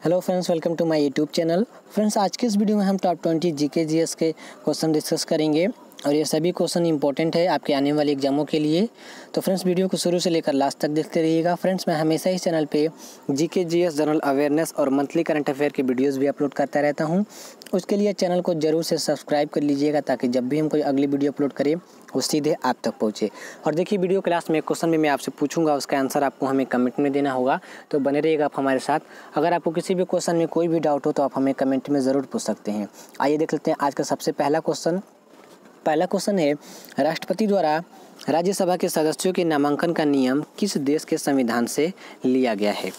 Hello friends, welcome to my YouTube channel. Friends, आज के इस वीडियो में हम टॉप 20 जीके जीएस के क्वेश्चन डिस्कस करेंगे और ये सभी क्वेश्चन इंपॉर्टेंट है आपके आने वाले एग्जामों के लिए। तो फ्रेंड्स, वीडियो को शुरू से लेकर लास्ट तक देखते रहिएगा। फ्रेंड्स, मैं हमेशा इस चैनल पे जीके जीएस, जनरल अवेयरनेस और मंथली करंट अफेयर के वीडियोस भी अपलोड करता रहता हूँ। उसके लिए चैनल को जरूर से सब्सक्राइब कर लीजिएगा ताकि जब भी हम कोई अगली वीडियो अपलोड करें वो सीधे आप तक पहुँचे। और देखिए, वीडियो क्लास में एक क्वेश्चन भी मैं आपसे पूछूंगा, उसका आंसर आपको हमें कमेंट में देना होगा। तो बने रहिएगा आप हमारे साथ। अगर आपको किसी भी क्वेश्चन में कोई भी डाउट हो तो आप हमें कमेंट में ज़रूर पूछ सकते हैं। आइए देख लेते हैं आज का सबसे पहला क्वेश्चन। पहला क्वेश्चन है, राष्ट्रपति द्वारा राज्यसभा के सदस्यों के नामांकन का नियम किस देश के संविधान से लिया गया है?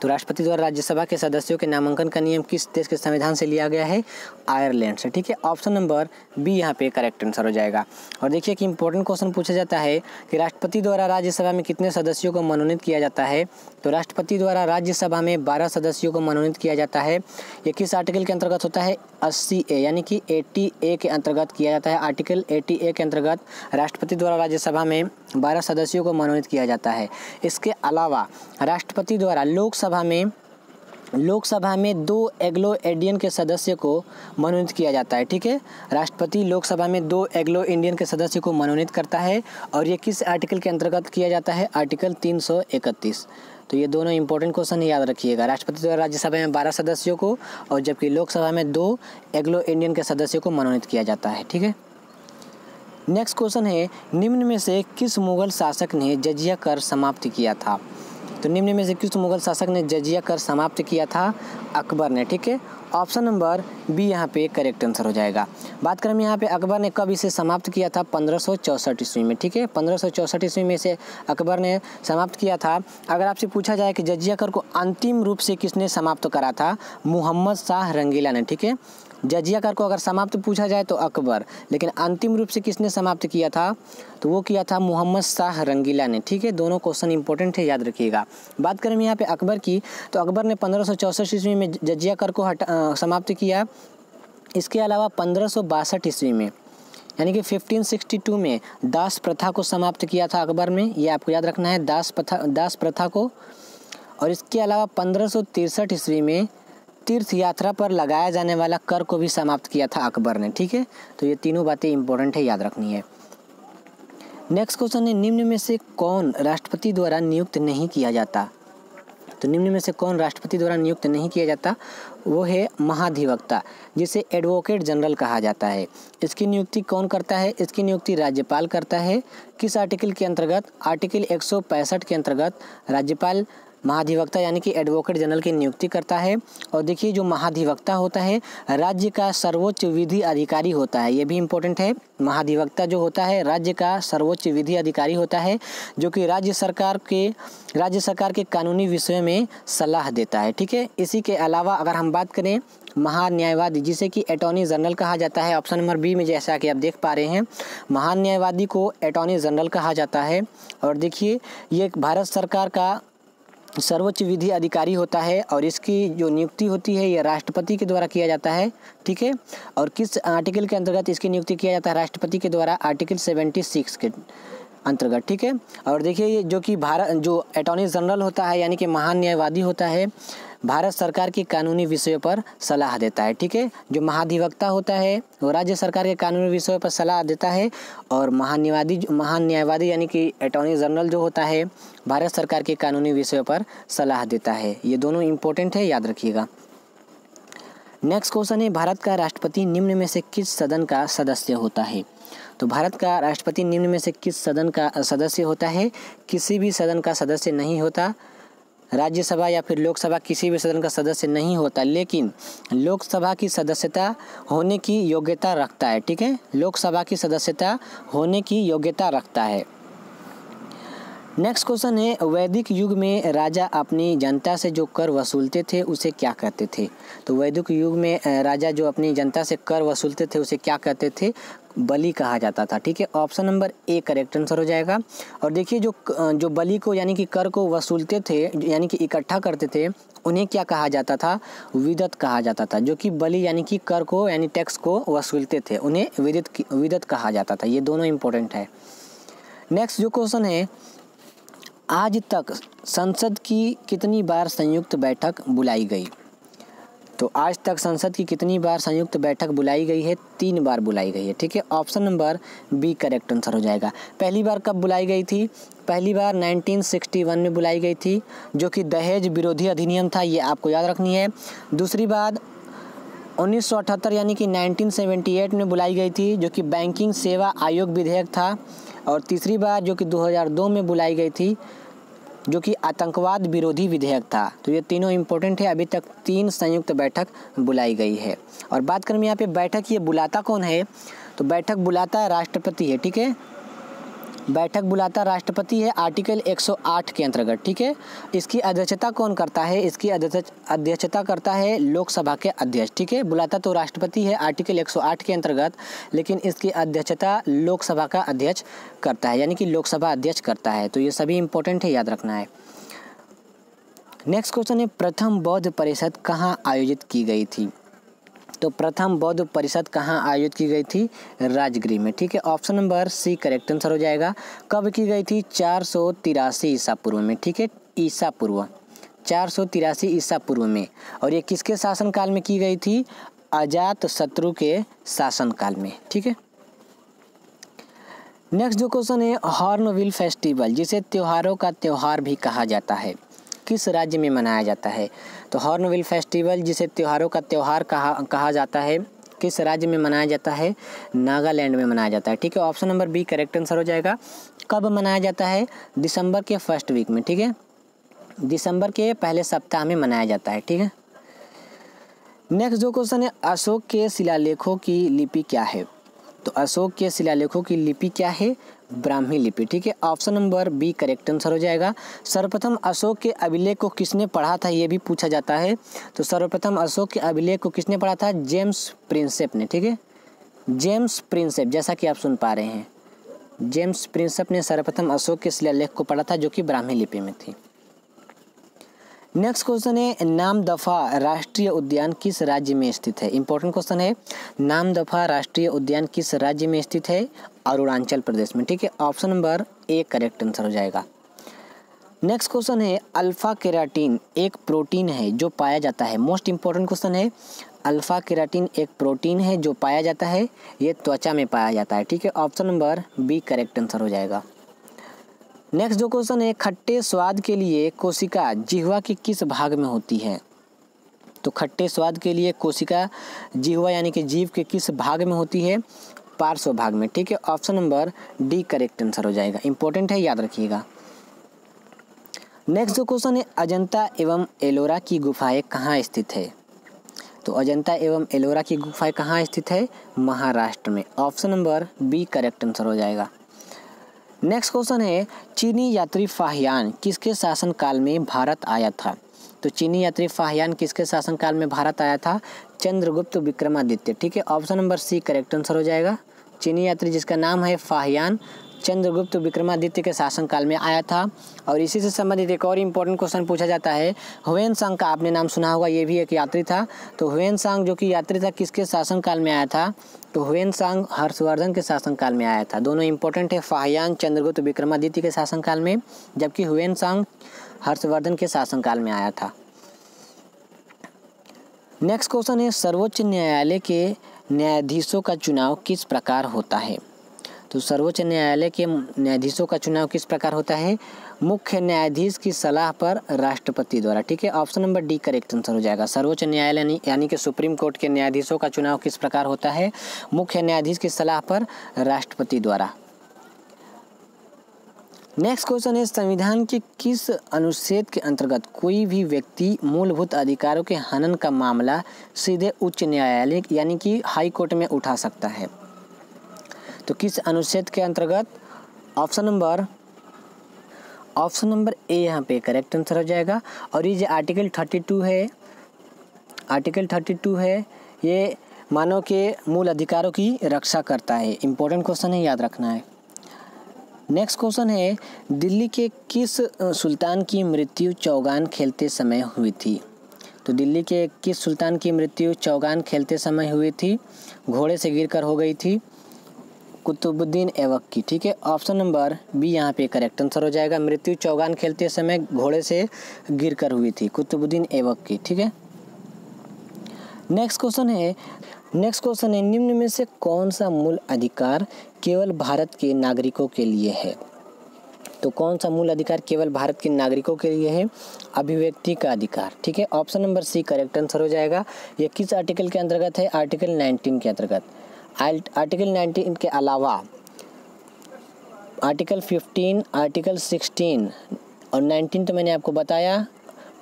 तो राष्ट्रपति द्वारा राज्यसभा के सदस्यों के नामांकन का नियम किस देश के संविधान से लिया गया है? आयरलैंड से। ठीक है, ऑप्शन नंबर बी यहाँ पे करेक्ट आंसर हो जाएगा। और देखिए कि इंपॉर्टेंट क्वेश्चन पूछा जाता है कि राष्ट्रपति द्वारा राज्यसभा में कितने सदस्यों को मनोनीत किया जाता है? तो राष्ट्रपति द्वारा राज्यसभा में 12 सदस्यों को मनोनीत किया जाता है। ये किस आर्टिकल के अंतर्गत होता है? 80A यानी कि 80A के अंतर्गत किया जाता है। आर्टिकल 80A के अंतर्गत राष्ट्रपति द्वारा राज्यसभा में 12 सदस्यों को मनोनीत किया जाता है। इसके अलावा राष्ट्रपति द्वारा लोकसभा में 2 एंग्लो इंडियन के सदस्य को मनोनीत किया जाता है। ठीक है, राष्ट्रपति लोकसभा में 2 एंग्लो इंडियन के सदस्य को मनोनीत करता है और ये किस आर्टिकल के अंतर्गत किया जाता है? आर्टिकल 331। तो ये दोनों इंपॉर्टेंट क्वेश्चन याद रखिएगा। राष्ट्रपति द्वारा राज्यसभा में 12 सदस्यों को और जबकि लोकसभा में 2 एंग्लो इंडियन के सदस्यों को मनोनीत किया जाता है। ठीक है, नेक्स्ट क्वेश्चन है, निम्न में से किस मुगल शासक ने जजिया कर समाप्त किया था? तो निम्न में से किस मुगल शासक ने जजिया कर समाप्त किया था? अकबर ने। ठीक है, ऑप्शन नंबर बी यहाँ पे करेक्ट आंसर हो जाएगा। बात करें यहाँ पे अकबर ने कब इसे समाप्त किया था? 1564 ईस्वी में। ठीक है, 1564 ईस्वी में इसे अकबर ने समाप्त किया था। अगर आपसे पूछा जाए कि जजिया कर को अंतिम रूप से किसने समाप्त करा था? मुहम्मद शाह रंगीला ने। ठीक है, जजिया कर को अगर समाप्त पूछा जाए तो अकबर, लेकिन अंतिम रूप से किसने समाप्त किया था? तो वो किया था मुहम्मद शाह रंगीला ने। ठीक है, दोनों क्वेश्चन इंपॉर्टेंट है, याद रखिएगा। बात करें यहाँ पे अकबर की, तो अकबर ने 1564 ईस्वी में जजिया कर को समाप्त किया। इसके अलावा 1562 ईस्वी में यानी कि 1562 में दास प्रथा को समाप्त किया था अकबर में। ये आपको याद रखना है, दास प्रथा को। और इसके अलावा 1563 ईस्वी में तीर्थ यात्रा पर लगाया जाने वाला कर को भी समाप्त किया था अकबर ने। ठीक है, तो ये तीनों बातें इंपॉर्टेंट है, याद रखनी है। नेक्स्ट क्वेश्चन है, निम्न में से कौन राष्ट्रपति द्वारा नियुक्त नहीं किया जाता? तो निम्न में से कौन राष्ट्रपति द्वारा नियुक्त नहीं किया जाता? वो है महाधिवक्ता, जिसे एडवोकेट जनरल कहा जाता है। इसकी नियुक्ति कौन करता है? इसकी नियुक्ति राज्यपाल करता है। किस आर्टिकल के अंतर्गत? आर्टिकल 165 के अंतर्गत राज्यपाल महाधिवक्ता यानी कि एडवोकेट जनरल की नियुक्ति करता है। और देखिए, जो महाधिवक्ता होता है राज्य का सर्वोच्च विधि अधिकारी होता है। ये भी इम्पोर्टेंट है। महाधिवक्ता जो होता है राज्य का सर्वोच्च विधि अधिकारी होता है, जो कि राज्य सरकार के कानूनी विषयों में सलाह देता है। ठीक है, इसी के अलावा अगर हम बात करें महान्यायवादी, जिसे कि अटॉर्नी जनरल कहा जाता है, ऑप्शन नंबर बी में जैसा कि आप देख पा रहे हैं, महान्यायवादी को अटॉर्नी जनरल कहा जाता है। और देखिए, ये भारत सरकार का सर्वोच्च विधि अधिकारी होता है और इसकी जो नियुक्ति होती है ये राष्ट्रपति के द्वारा किया जाता है। ठीक है, और किस आर्टिकल के अंतर्गत इसकी नियुक्ति किया जाता है? राष्ट्रपति के द्वारा आर्टिकल 76 के अंतर्गत। ठीक है, और देखिए, ये जो अटॉर्नी जनरल होता है यानी कि महान न्यायवादी होता है, भारत सरकार के कानूनी विषयों पर सलाह देता है। ठीक है, जो महाधिवक्ता होता है वो राज्य सरकार के कानूनी विषयों पर सलाह देता है और महान न्यायवादी यानी कि अटॉर्नी जनरल जो होता है भारत सरकार के कानूनी विषयों पर सलाह देता है। ये दोनों इंपॉर्टेंट है, याद रखिएगा। नेक्स्ट क्वेश्चन है, भारत का राष्ट्रपति निम्न में से किस सदन का सदस्य होता है? तो भारत का राष्ट्रपति निम्न में से किस सदन का सदस्य होता है? किसी भी सदन का सदस्य नहीं होता। राज्यसभा या फिर लोकसभा किसी भी सदन का सदस्य नहीं होता, लेकिन लोकसभा की सदस्यता होने की योग्यता रखता है। ठीक है, लोकसभा की सदस्यता होने की योग्यता रखता है। नेक्स्ट क्वेश्चन है, वैदिक युग में राजा अपनी जनता से जो कर वसूलते थे उसे क्या कहते थे? तो वैदिक युग में राजा जो अपनी जनता से कर वसूलते थे उसे क्या कहते थे? बलि कहा जाता था। ठीक है, option number A correct answer हो जाएगा। और देखिए, जो बलि को यानी कि कर को वसूलते थे यानी कि इकट्ठा करते थे, उन्हें क्या कहा जाता था? विदत कहा जाता था। जो कि बलि यानी कि कर को यानी टैक्स को वसूलते थे, उन्हें विदत कहा जाता था। ये दोनों इंपॉर्टेंट है। नेक्स्ट जो क्वेश्चन है, आज तक संसद की कितनी बार संयुक्त बैठक बुलाई गई? तो आज तक संसद की कितनी बार संयुक्त बैठक बुलाई गई है? 3 बार बुलाई गई है। ठीक है, option number B correct answer हो जाएगा। पहली बार कब बुलाई गई थी? पहली बार 1961 में बुलाई गई थी, जो कि दहेज विरोधी अधिनियम था, ये आपको याद रखनी है। दूसरी बार 1978 यानी कि 1978 में बुलाई गई थी, जो कि बैंकिंग सेवा आयोग विधेयक था। और तीसरी बार जो कि 2002 में बुलाई गई थी, जो कि आतंकवाद विरोधी विधेयक था। तो ये तीनों इंपॉर्टेंट है। अभी तक 3 संयुक्त बैठक बुलाई गई है। और बात करें यहाँ पे बैठक, ये बुलाता कौन है? तो बैठक बुलाता है राष्ट्रपति है। ठीक है, बैठक बुलाता राष्ट्रपति है आर्टिकल 108 के अंतर्गत। ठीक है, इसकी अध्यक्षता कौन करता है? इसकी अध्यक्षता करता है लोकसभा के अध्यक्ष। ठीक है, बुलाता तो राष्ट्रपति है आर्टिकल 108 के अंतर्गत, लेकिन इसकी अध्यक्षता लोकसभा का अध्यक्ष करता है, यानी कि लोकसभा अध्यक्ष करता है। तो ये सभी इंपॉर्टेंट है, याद रखना है। नेक्स्ट क्वेश्चन है, प्रथम बौद्ध परिषद कहाँ आयोजित की गई थी? तो प्रथम बौद्ध परिषद कहाँ आयोजित की गई थी? राजगृह में। ठीक है, option number C correct answer हो जाएगा। कब की गई थी? 483 ईसा पूर्व में। ठीक है, ईसा पूर्व 483 ईसा पूर्व में। और ये किसके शासनकाल में की गई थी? अजात शत्रु के शासनकाल में। ठीक है, नेक्स्ट जो क्वेश्चन है, हॉर्नबिल फेस्टिवल, जिसे त्योहारों का त्योहार भी कहा जाता है, किस राज्य में मनाया जाता है? तो हॉर्नबिल फेस्टिवल, जिसे त्योहारों का त्योहार कहा जाता है, किस राज्य में मनाया जाता है? नागालैंड में मनाया जाता है। ठीक है, option number B correct answer हो जाएगा। कब मनाया जाता है? दिसंबर के फर्स्ट वीक में। ठीक है, दिसंबर के पहले सप्ताह में मनाया जाता है। ठीक है, नेक्स्ट जो क्वेश्चन है, अशोक के शिलालेखों की लिपि क्या है? तो अशोक के शिलालेखों की लिपि क्या है? ब्राह्मी लिपि। ठीक है, option number B correct answer हो जाएगा। सर्वप्रथम अशोक के अभिलेख को किसने पढ़ा था, ये भी पूछा जाता है। तो सर्वप्रथम अशोक के अभिलेख को किसने पढ़ा था? जेम्स प्रिंसेप ने। ठीक है, जेम्स प्रिंसेप, जैसा कि आप सुन पा रहे हैं, जेम्स प्रिंसेप ने सर्वप्रथम अशोक के शिलालेख को पढ़ा था, जो कि ब्राह्मी लिपि में थी। नेक्स्ट क्वेश्चन है, नामदफा राष्ट्रीय उद्यान किस राज्य में स्थित है? इंपॉर्टेंट क्वेश्चन है, नामदफा राष्ट्रीय उद्यान किस राज्य में स्थित है? अरुणाचल प्रदेश में। ठीक है, option number A correct answer हो जाएगा। नेक्स्ट क्वेश्चन है, अल्फा केराटिन एक प्रोटीन है जो पाया जाता है, मोस्ट इंपॉर्टेंट क्वेश्चन है, अल्फा केराटिन एक प्रोटीन है जो पाया जाता है, ये त्वचा में पाया जाता है। ठीक है, option number B correct answer हो जाएगा। नेक्स्ट जो क्वेश्चन है, खट्टे स्वाद के लिए कोशिका जिह्वा के किस भाग में होती है? तो खट्टे स्वाद के लिए कोशिका जिह्वा यानी कि जीभ के किस भाग में होती है? पार्श्व भाग में। ठीक है, option number D correct answer हो जाएगा। इंपॉर्टेंट है, याद रखिएगा। नेक्स्ट जो क्वेश्चन है, अजंता एवं एलोरा की गुफाएं कहाँ स्थित है? तो अजंता एवं एलोरा की गुफाएं कहाँ स्थित है? महाराष्ट्र में। Option number B correct answer हो जाएगा। नेक्स्ट क्वेश्चन है, चीनी यात्री फाहियान किसके शासनकाल में भारत आया था? तो चीनी यात्री फाहियान किसके शासनकाल में भारत आया था? चंद्रगुप्त विक्रमादित्य। ठीक है, option number C correct answer हो जाएगा। चीनी यात्री जिसका नाम है फाहियान, चंद्रगुप्त विक्रमादित्य के शासनकाल में आया था। और इसी से संबंधित एक और इम्पोर्टेंट क्वेश्चन पूछा जाता है, हुएन सांग का आपने नाम सुना होगा, ये भी एक यात्री था। तो हुएन सांग जो कि यात्री था, किसके शासनकाल में आया था? तो हुएन सांग हर्षवर्धन के शासनकाल में आया था। दोनों इंपॉर्टेंट है, फाहियान चंद्रगुप्त विक्रमादित्य के शासनकाल में, जबकि हुएन सांग हर्षवर्धन के शासनकाल में आया था। नेक्स्ट क्वेश्चन है, सर्वोच्च न्यायालय के न्यायाधीशों का चुनाव किस प्रकार होता है? तो सर्वोच्च न्यायालय के न्यायाधीशों का चुनाव किस प्रकार होता है? मुख्य न्यायाधीश की सलाह पर राष्ट्रपति द्वारा। ठीक है, option number D correct answer हो जाएगा। सर्वोच्च न्यायालय यानी कि सुप्रीम कोर्ट के न्यायाधीशों का चुनाव किस प्रकार होता है? मुख्य न्यायाधीश की सलाह पर राष्ट्रपति द्वारा। नेक्स्ट क्वेश्चन है, संविधान के किस अनुच्छेद के अंतर्गत कोई भी व्यक्ति मूलभूत अधिकारों के हनन का मामला सीधे उच्च न्यायालय यानी कि हाई कोर्ट में उठा सकता है? तो किस अनुच्छेद के अंतर्गत? ऑप्शन नंबर ए यहाँ पे करेक्ट आंसर हो जाएगा। और ये जो आर्टिकल 32 है, ये मानव के मूल अधिकारों की रक्षा करता है। इंपॉर्टेंट क्वेश्चन है, याद रखना है। नेक्स्ट क्वेश्चन है, दिल्ली के किस सुल्तान की मृत्यु चौगान खेलते समय हुई थी? तो दिल्ली के किस सुल्तान की मृत्यु चौगान खेलते समय हुई थी? घोड़े से गिरकर हो गई थी। कुतुबुद्दीन ऐबक की, ठीक है। ऑप्शन नंबर बी यहाँ पे करेक्ट आंसर हो जाएगा। मृत्यु चौगान खेलते समय घोड़े से गिरकर हुई थी, कुतुबुद्दीन ऐबक की, ठीक है। नेक्स्ट क्वेश्चन है निम्न में से कौन सा मूल अधिकार केवल भारत के नागरिकों के लिए है? तो कौन सा मूल अधिकार केवल भारत के नागरिकों के लिए है? अभिव्यक्ति का अधिकार, ठीक है। Option number C correct answer हो जाएगा। ये किस आर्टिकल के अंतर्गत है? आर्टिकल 19 के अंतर्गत। आर्टिकल 19 के अलावा आर्टिकल 15, आर्टिकल 16 और 19 तो मैंने आपको बताया,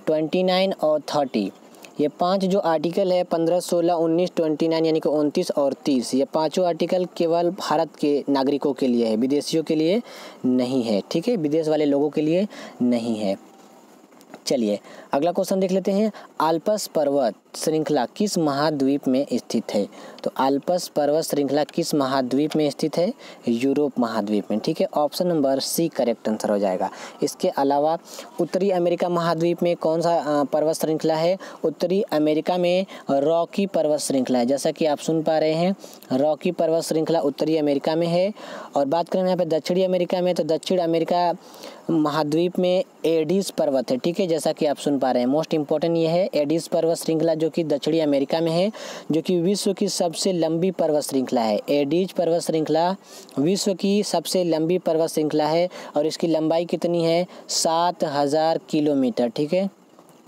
29 और 30, ये 5 जो आर्टिकल है 15, 16, 19, 29 यानी कि 29 और 30, ये पाँचों आर्टिकल केवल भारत के नागरिकों के लिए है, विदेशियों के लिए नहीं है, ठीक है, विदेश वाले लोगों के लिए नहीं है। चलिए अगला क्वेश्चन देख लेते हैं। आल्प्स पर्वत श्रृंखला किस महाद्वीप में स्थित है? तो आल्प्स पर्वत श्रृंखला किस महाद्वीप में स्थित है? यूरोप महाद्वीप में, ठीक है। Option number C correct answer हो जाएगा। इसके अलावा उत्तरी अमेरिका महाद्वीप में कौन सा पर्वत श्रृंखला है? उत्तरी अमेरिका में रॉकी पर्वत श्रृंखला है, जैसा कि आप सुन पा रहे हैं, रॉकी पर्वत श्रृंखला उत्तरी अमेरिका में है। और बात करें यहाँ पे दक्षिणी अमेरिका में, तो दक्षिण अमेरिका महाद्वीप में एडीज पर्वत है, ठीक है, जैसा कि आप सुन पा रहे हैं। मोस्ट इंपॉर्टेंट ये है एडीज पर्वत श्रृंखला जो कि दक्षिणी अमेरिका में है, जो कि विश्व की सबसे लंबी पर्वत श्रृंखला है। एडीज पर्वत श्रृंखला विश्व की सबसे लंबी पर्वत श्रृंखला है और इसकी लंबाई कितनी है? 7000 किलोमीटर, ठीक है,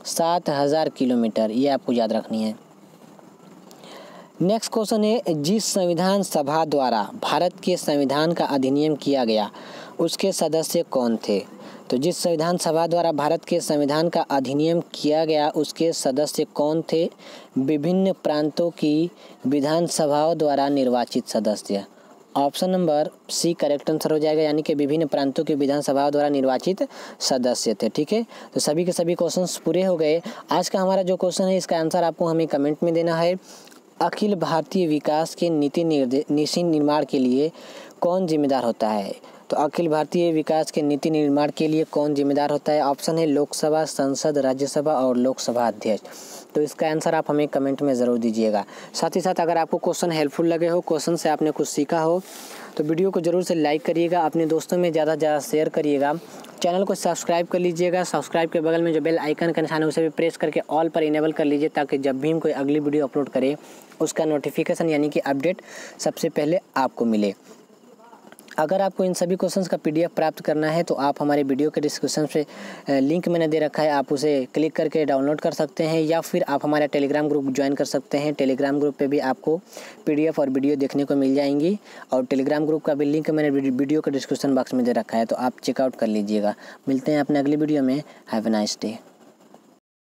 7000 किलोमीटर, ये आपको याद रखनी है। नेक्स्ट क्वेश्चन है जिस संविधान सभा द्वारा भारत के संविधान का अधिनियम किया गया उसके सदस्य कौन थे? तो जिस संविधान सभा द्वारा भारत के संविधान का अधिनियम किया गया उसके सदस्य कौन थे? विभिन्न प्रांतों की विधानसभाओं द्वारा निर्वाचित सदस्य। Option number C correct answer हो जाएगा, यानी कि विभिन्न प्रांतों की विधानसभाओं द्वारा निर्वाचित सदस्य थे, ठीक है। तो सभी के सभी क्वेश्चंस पूरे हो गए। आज का हमारा जो क्वेश्चन है इसका आंसर आपको हमें कमेंट में देना है। अखिल भारतीय विकास के नीति निर्माण के लिए कौन जिम्मेदार होता है? तो अखिल भारतीय विकास के नीति निर्माण के लिए कौन जिम्मेदार होता है? ऑप्शन है लोकसभा, संसद, राज्यसभा और लोकसभा अध्यक्ष। तो इसका आंसर आप हमें कमेंट में ज़रूर दीजिएगा। साथ ही साथ अगर आपको क्वेश्चन हेल्पफुल लगे हो, क्वेश्चन से आपने कुछ सीखा हो, तो वीडियो को ज़रूर से लाइक करिएगा, अपने दोस्तों में ज़्यादा से ज़्यादा शेयर करिएगा। चैनल को सब्सक्राइब कर लीजिएगा। सब्सक्राइब के बगल में जो बेल आइकन का निशान है उसे भी प्रेस करके ऑल पर इनेबल कर लीजिए, ताकि जब भी हम कोई अगली वीडियो अपलोड करें उसका नोटिफिकेशन यानी कि अपडेट सबसे पहले आपको मिले। अगर आपको इन सभी क्वेश्चंस का पीडीएफ प्राप्त करना है तो आप हमारे वीडियो के डिस्क्रिप्शन पे लिंक मैंने दे रखा है, आप उसे क्लिक करके डाउनलोड कर सकते हैं, या फिर आप हमारा टेलीग्राम ग्रुप ज्वाइन कर सकते हैं। टेलीग्राम ग्रुप पे भी आपको पीडीएफ और वीडियो देखने को मिल जाएंगी, और टेलीग्राम ग्रुप का भी लिंक मैंने वीडियो के डिस्क्रिप्शन बॉक्स में दे रखा है, तो आप चेकआउट कर लीजिएगा। मिलते हैं अपने अगली वीडियो में। Have a nice day.